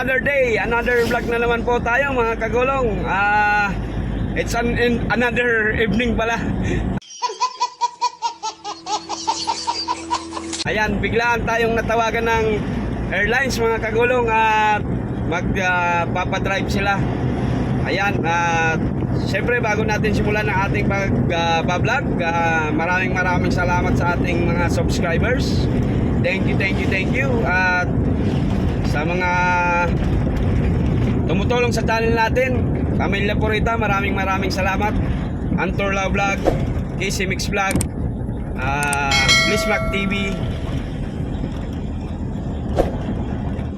another day, another vlog na naman po tayo mga kagulong. It's another evening pala. Ayan, biglaan tayong natawagan ng airlines mga kagulong at magpapadrive sila. Ayan, siyempre bago natin simulan ang ating pag-vlog, maraming salamat sa ating mga subscribers. Thank you. At sa mga tumutulong sa channel natin, Pamilya Purita, maraming salamat. Antorla Vlog, Casey Mix Vlog, Please Mac TV,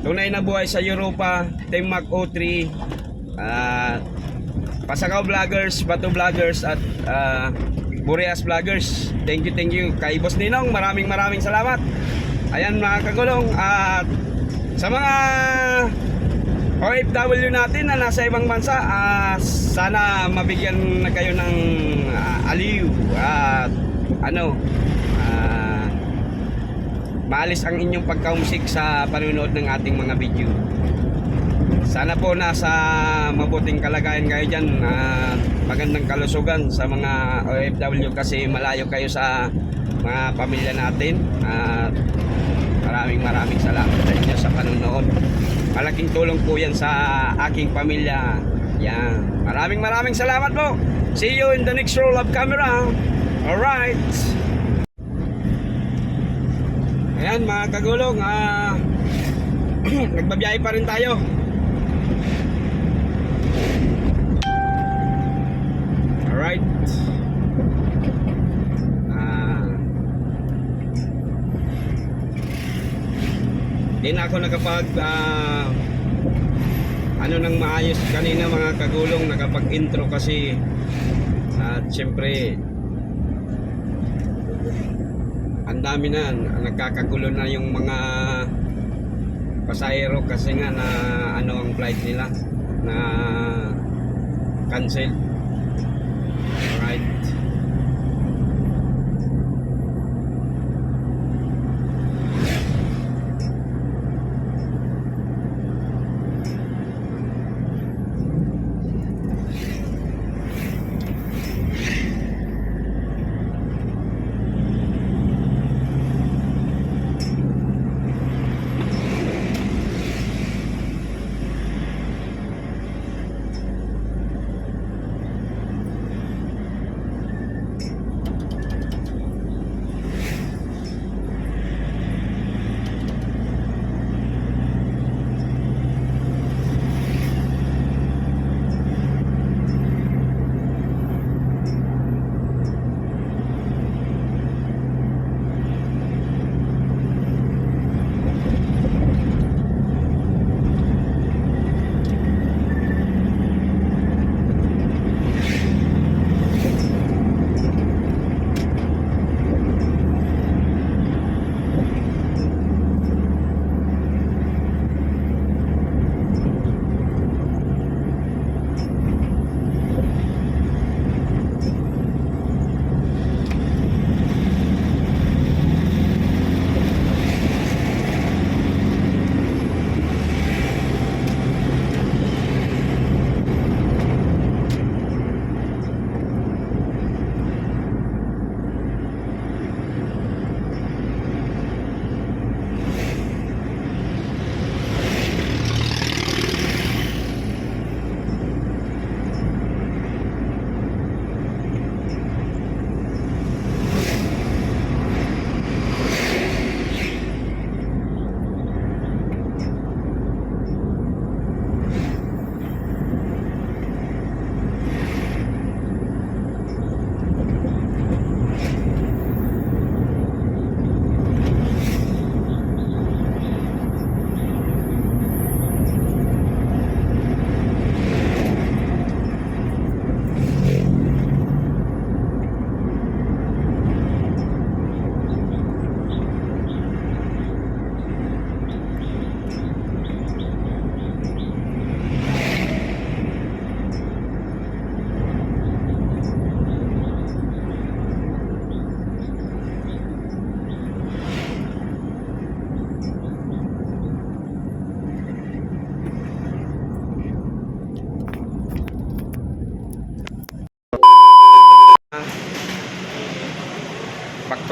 Tunay na Buhay sa Europa, Team Mac 03, Pasakaw Vloggers, Bato Vloggers at Boreas Vloggers. Thank you kay Boss Ninong, maraming salamat. Ayan mga kagulong, at sa mga OFW natin na nasa ibang bansa, sana mabigyan na kayo ng aliw at maalis ang inyong pagkaumsik sa panonood ng ating mga video. Sana po nasa mabuting kalagayan kayo dyan, magandang kalusugan sa mga OFW kasi malayo kayo sa mga pamilya natin. Maraming salamat sa inyo sa panonood. Malaking tulong po yan sa aking pamilya. Yan. Maraming salamat po. See you in the next roll of camera. Alright. Ayan mga kagulong, nagbabiyahe pa rin tayo. Alright. Hindi na ako nakapag nang maayos kanina mga kagulong, nakapag-intro kasi at syempre ang dami na, nagkakagulo na yung mga pasahero kasi nga na ang flight nila na cancel. Alright.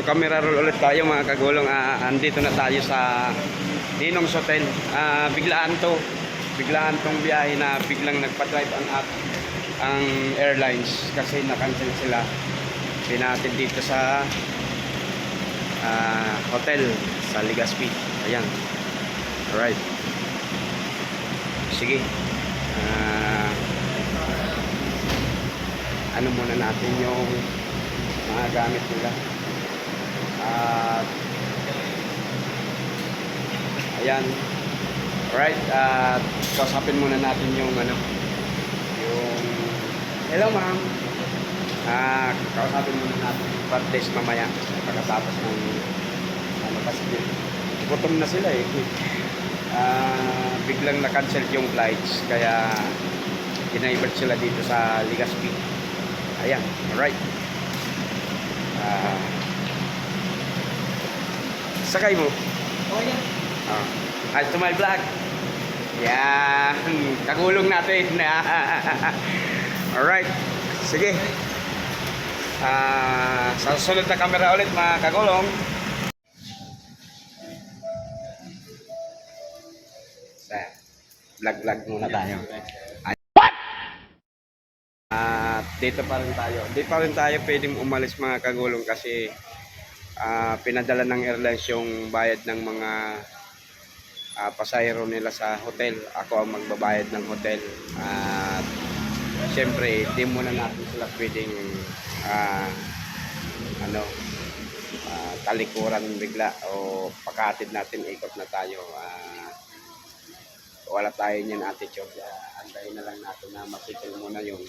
to camera roll ulit tayo mga kagulong. Andito na tayo sa Ninong's Hotel. Biglaan tong biyahe na biglang nagpa-drive ang airlines kasi na-cancel sila. Pinatid dito sa hotel sa Legazpi. Ayan. Alright. Sige. Ano muna natin yung mga gamit nila. Ayan. Alright. Kausapin muna natin yung hello ma'am. Kausapin muna natin yung front desk mamaya pagkatapos ng kasi gutom na sila eh. Biglang na-cancel yung flights kaya dinivert sila dito sa Legazpi. Ayan, alright. Sakay mo? Oh, yan. Hi to my vlog. Yan, kagulong natin. Alright, sige. Sa susunod na camera ulit mga kagulong. Vlog muna tayo. Dito pa rin tayo. Di pa rin tayo pwedeng umalis mga kagulong kasi pinadala ng airlines yung bayad ng mga pasahero nila sa hotel. Ako ang magbabayad ng hotel. At syempre, di muna natin sila pwedeng talikuran bigla o pakatid natin, ikot na tayo. Wala tayo niyan attitude. Antayin na lang natin na masikil muna yung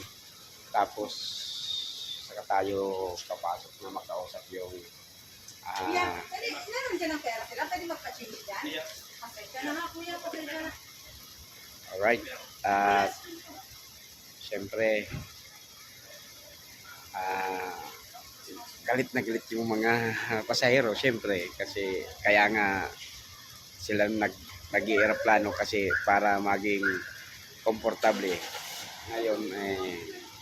tapos saka tayo papasok na makausap yung Kuya, meron dyan ang pera sila? Pwede magpa-change dyan? Pasensya na nga kuya, pasensya na. alright. Siyempre galit na galit yung mga pasahero siyempre kasi kaya nga sila nag-i-aeroplano kasi para maging komportable. Ngayon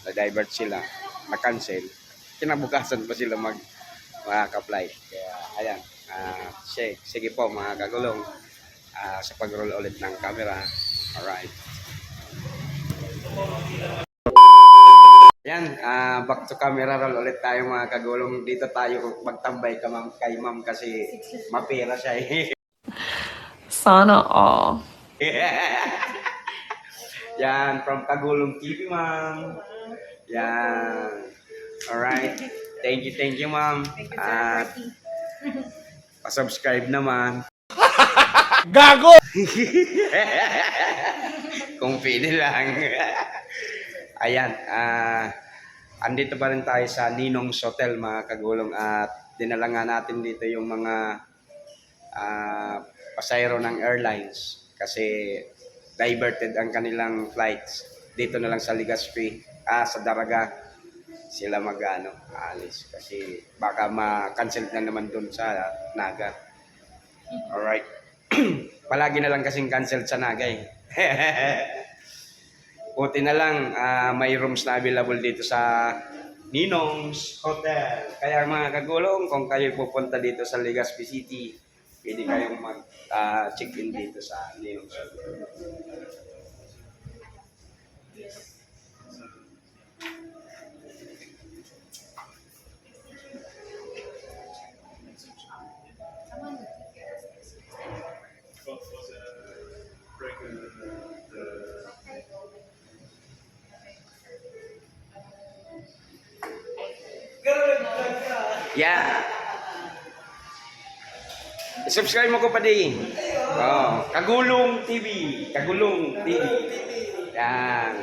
na-divert sila, na-cancel, kinabukasan pa sila makaka-fly. Kaya ayan, sige po mga kagulong, sa pag-roll ulit ng camera. Alright. Ayan, back to camera roll ulit tayo mga kagulong. Dito tayo magtambay kay ma'am kasi mapira siya eh. Sana all. Yan, from Kagulong TV, ma'am. Yan. Alright. Thank you, ma'am. At pa-subscribe naman. Gago! Kung pili lang. Ayan. Andito pa rin tayo sa Ninong's Hotel, mga kagulong. At dinala nga natin dito yung mga pasahero ng airlines kasi diverted ang kanilang flights dito na lang sa Legazpi, sa Daraga sila alis kasi baka ma-cancel na naman dun sa Naga. Alright. Palagi na lang kasing cancel sa Naga eh. Buti na lang may rooms na available dito sa Ninong's Hotel. Kaya mga kagulong, kung kayo pupunta dito sa Legazpi City, pwede kayong mag-check-in dito sa Ninong's Hotel. Yeah. Subscribe mo ko pa din. Kagulong TV. Kagulong TV. Yan.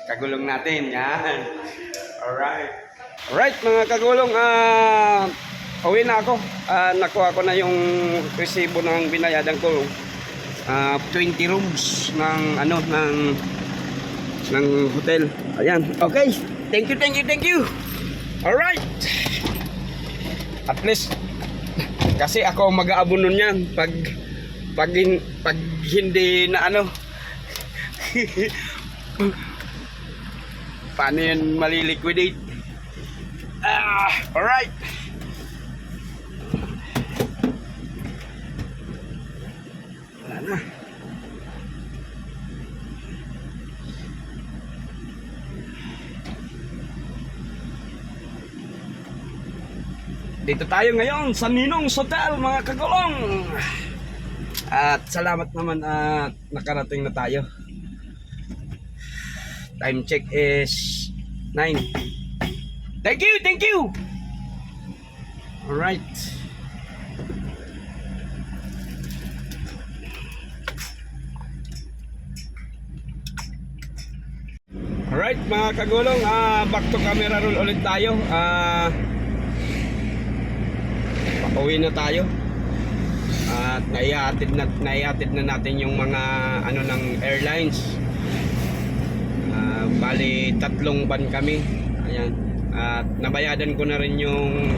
Kagulong natin. Yan. Alright. Alright mga kagulong. Uwi na ako. Nakuha ko na yung resibo ng binayadan ko. 20 rooms ng hotel. Ayan. Okay. Thank you. Alright. At least kasi ako mag-aabon nun yan pag hindi na paano yan maliliquidate. Alright. na. Dito tayo ngayon sa Ninong's Hotel, mga kagulong. At salamat naman at nakarating na tayo. Time check is 9. Thank you, thank you. Alright. Alright mga kagulong, back to camera roll ulit tayo. Pauwi na tayo. At naihatid na natin yung mga ano ng airlines. Bali 3 ban kami. Ayan. At nabayadan ko na rin yung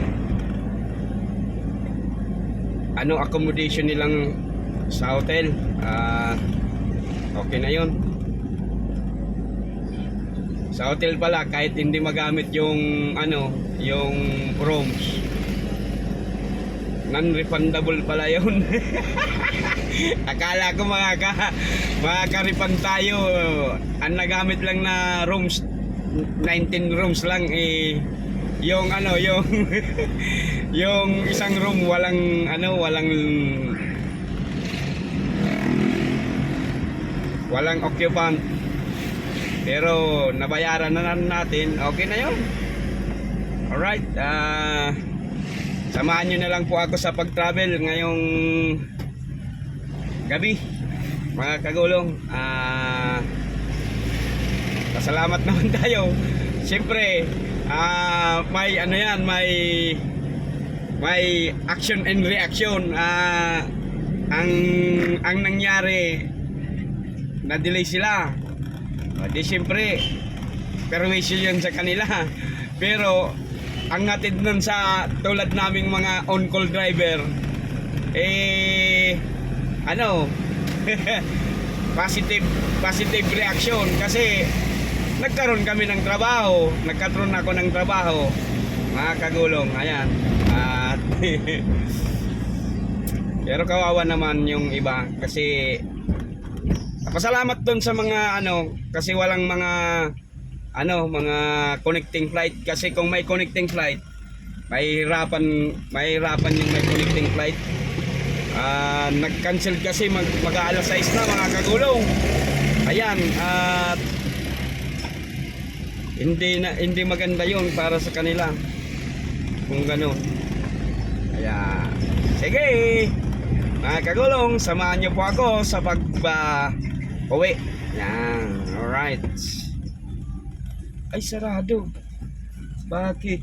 ano accommodation nilang sa hotel. Okay na yun. Sa hotel pala kahit hindi magamit yung ano, yung rooms, non-refundable pala yun. Akala ko makaka-refund tayo. Ang nagamit lang na rooms, 19 rooms lang eh. Yung ano, yung yung isang room walang ano, walang occupant. Pero nabayaran na natin. Okay na yun. Alright. Samahan nyo na lang po ako sa pag-travel ngayong gabi, mga kagulong. Pasalamat naman tayo. Siyempre, may ano yan, may action and reaction. Ang nangyari, na-delay sila. Di siyempre, perwisyo yun sa kanila. Pero ang natid nun sa tulad naming mga on-call driver, ano, positive reaction kasi nagkaroon kami ng trabaho, nagkaroon ako ng trabaho, mga kagulong. Ayan. At pero kawawa naman yung iba kasi pasalamat doon sa mga ano, kasi walang mga ano, mga connecting flight. Kasi kung may connecting flight, mahirapan yung may connecting flight. Nag-cancel kasi mag-aalas 6 na, mga kagulong. Ayan, at hindi maganda yun para sa kanila kung gano'n. Kaya sige mga kagulong, samahan niyo po ako sa uwi. Yan, alright. Ay, sarado. Bakit?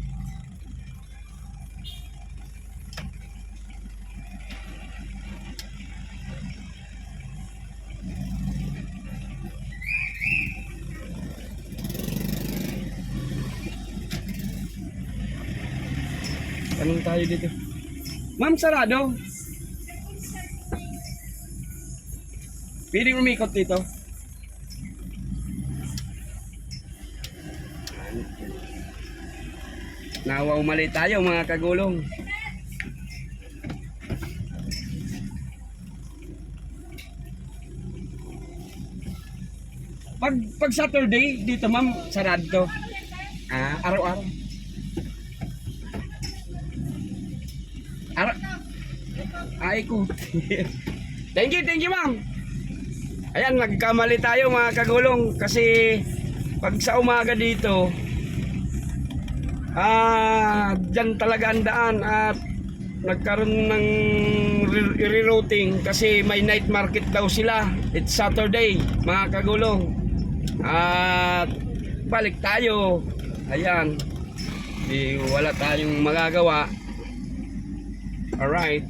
Anong tayo dito? Ma'am, sarado. Pwede umikot dito. Nawa umali tayo, mga kagulong. Pag Saturday dito, ma'am, sarado. Araw-araw. Ay ko. Thank you, ma'am. Ayan, nagkamali tayo, mga kagulong, kasi pag sa umaga dito, dyan talaga ang daan at nagkaroon ng rerouting kasi may night market daw sila. It's Saturday, mga kagulong. At balik tayo. Ayan, wala tayong magagawa. Alright.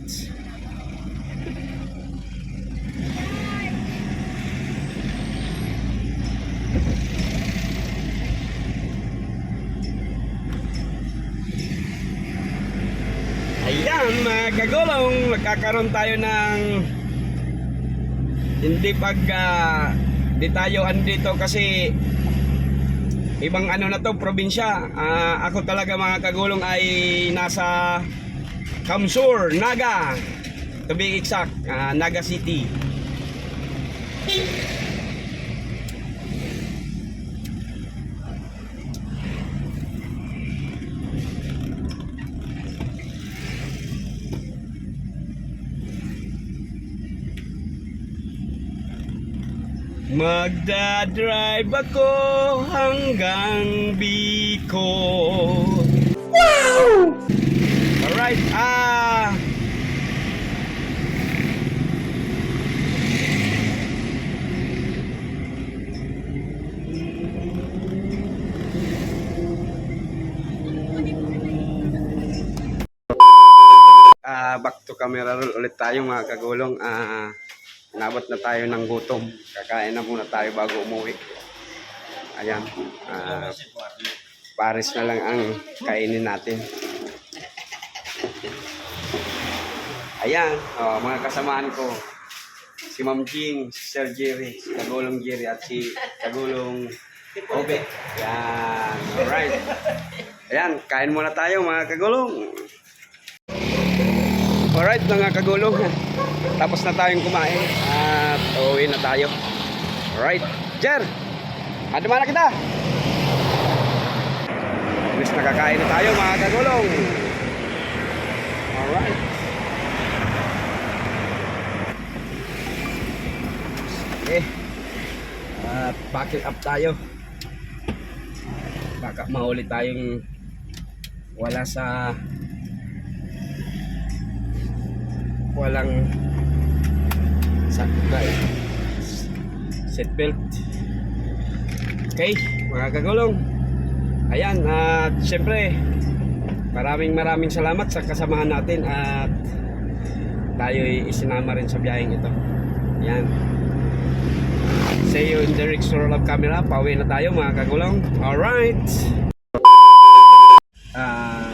Ayan, mga kagulong, nagkakaroon tayo ng hindi di tayo andito kasi ibang ano na to, probinsya. Ako talaga, mga kagulong, ay nasa Kamsur, Naga, to be exact, Naga City. Magdadrive ako hanggang Bicol. Wow! Alright, back to camera roll ulit tayo mga kagulong. Inabot na tayo ng gutom. Kakain na muna tayo bago umuwi. Ayan. Pares na lang ang kainin natin. Ayan. Mga kasamaan ko. Si Ma'am Jing, si Sir Jerry, si Kagulong Jerry at si Kagulong Obe. Ayan. Alright. Ayan. Kain muna tayo mga kagulong. Alright mga kagulong. Tapos na tayong kumain at uuwi na tayo. Alright. Jer! Ano man na kita? Alis nakakain na tayo mga kagulong. Alright. Okay. At backing up tayo. Baka mahuli tayong walang seatbelt. Okay, mga kagulong. Ayan, at syempre maraming salamat sa kasamahan natin at tayo'y isinama rin sa biyaheng ito. Ayan. See you in the next roll of camera. Pauwi na tayo mga kagulong. Alright.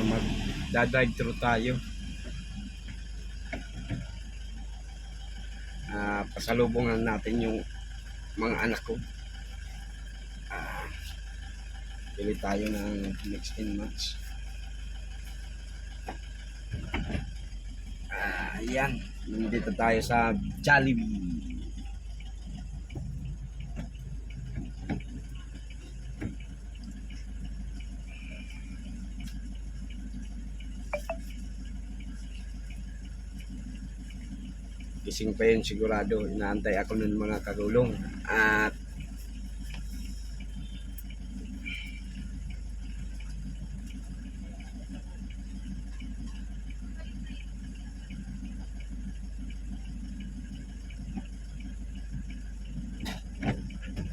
Magdadrive through tayo. Pasalubungan natin yung mga anak ko. Bili tayo ng mix and match. Ayan, nandito tayo sa Jollibee. Gising pa yun sigurado. Inaantay ako nun mga kagulong. At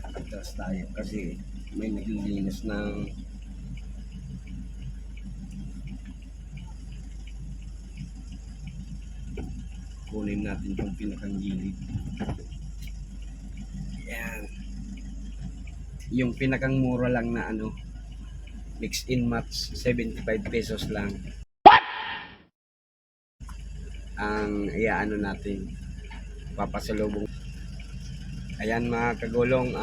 atras tayo kasi may naglilinis ng kunin natin itong pinakang gilid. Yan. Yung pinakang mura lang na mix in match, 75 pesos lang. What? Ang natin, papasalubong. Ayan mga kagulong,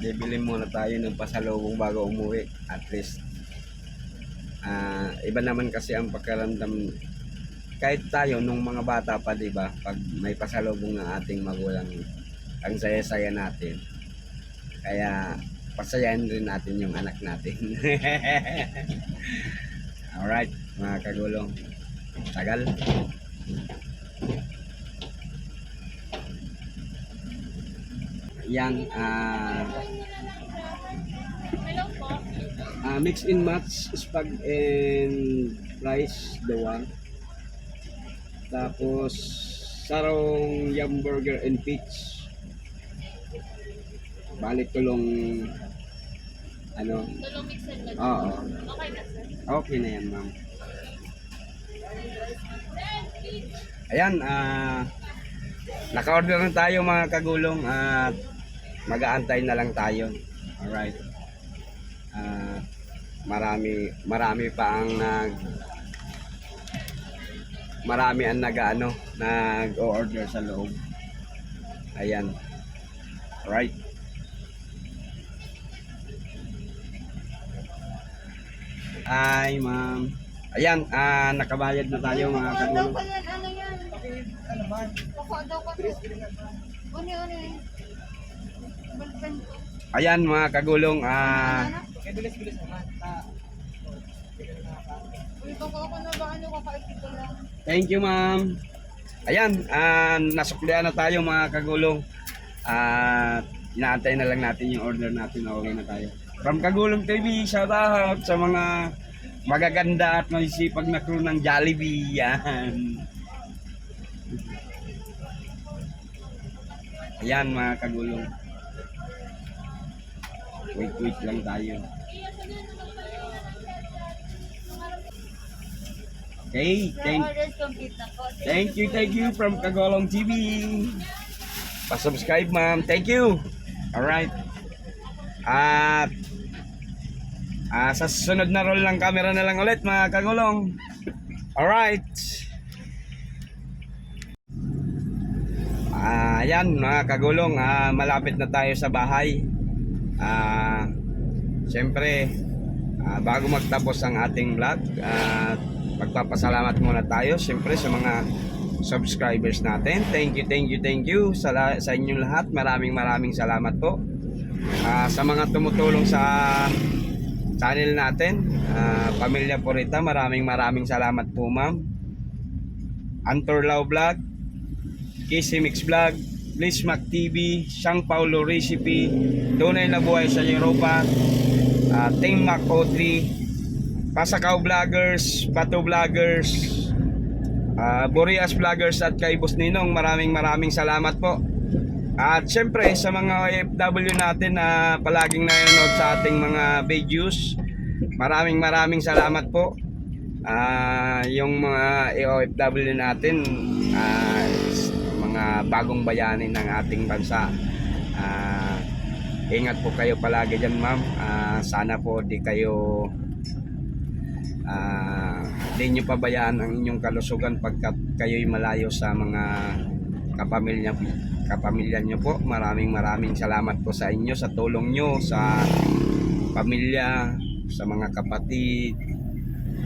bibili muna tayo ng pasalubong bago umuwi. At least, iba naman kasi ang pakiramdam kahit tayo nung mga bata pa, di ba? Pag may pasalubong ng ating magulang, ang saya-saya natin. Kaya pasayahin rin natin yung anak natin. Alright, mga kagulong. Tagal. Yan, mix in match, spag and rice, dawang. Tapos sarong yum burger and peach. Balik tulong Tulong mix and match. Oo. Okay na, sir? Okay na yan, ma'am. Ayan, naka-order na tayo mga kagulong at mag-aantay na lang tayo. Alright. Marami pa ang nag-o-order sa loob. Ayan. Alright. Ay, ma'am. Ayan, nakabayad na tayo mga kagulong. Ano yan? Bako daw ko. Uni. Balban ko. Ayan mga kagulong, Uy, baka ako na ba ano kakaipin ko lang. thank you ma'am. Ayan, nasuklian na tayo mga kagulong. At inaantay na lang natin yung order natin na okay na tayo. From Kagulong TV, shout out sa mga magaganda at masisipag na crew ng Jollibee. Yan. Ayan mga kagulong. Wait lang tayo. Okay, Orders complete na po. thank you from Kagulong TV. Pa-subscribe ma'am. Thank you. Alright. At sa susunod na roll ng camera na lang ulit mga kagulong. Alright. Ayan mga kagulong, malapit na tayo sa bahay. Siyempre, bago magtapos ang ating vlog, magpapasalamat muna tayo siyempre sa mga subscribers natin. Thank you sa inyong lahat. Maraming salamat po. Sa mga tumutulong sa channel natin, Pamilya Purita, maraming salamat po ma'am. Antorlao Vlog, Kissy Mix Vlog, Bliss Mac TV, Sang Paulo Recipe, Tunay na Buhay sa Europa, Team Mac O3, Pasakaw Vloggers, Pato Vloggers, Boreas Vloggers at kay Boss Ninong, maraming salamat po. At syempre sa mga OFW natin na palaging nanonood sa ating mga videos, maraming salamat po. Yung mga OFW natin, mga bagong bayani ng ating bansa, ingat po kayo palagi dyan ma'am. Sana po di nyo pabayaan ang inyong kalusugan pagkat kayo'y malayo sa mga kapamilya nyo po. Maraming salamat po sa inyo, sa tulong nyo sa pamilya, sa mga kapatid,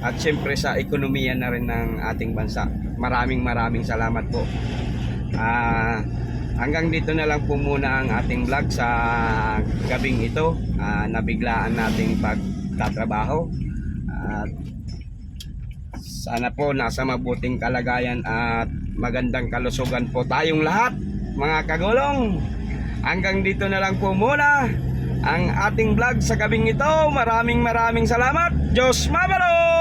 at syempre sa ekonomiya na rin ng ating bansa. Maraming salamat po. Hanggang dito na lang po muna ang ating vlog sa gabing ito. Nabiglaan nating pagtatrabaho. At sana po nasa mabuting kalagayan at magandang kalusugan po tayong lahat mga kagulong. Hanggang dito na lang po muna ang ating vlog sa gabing ito. Maraming salamat. Diyos mabalo!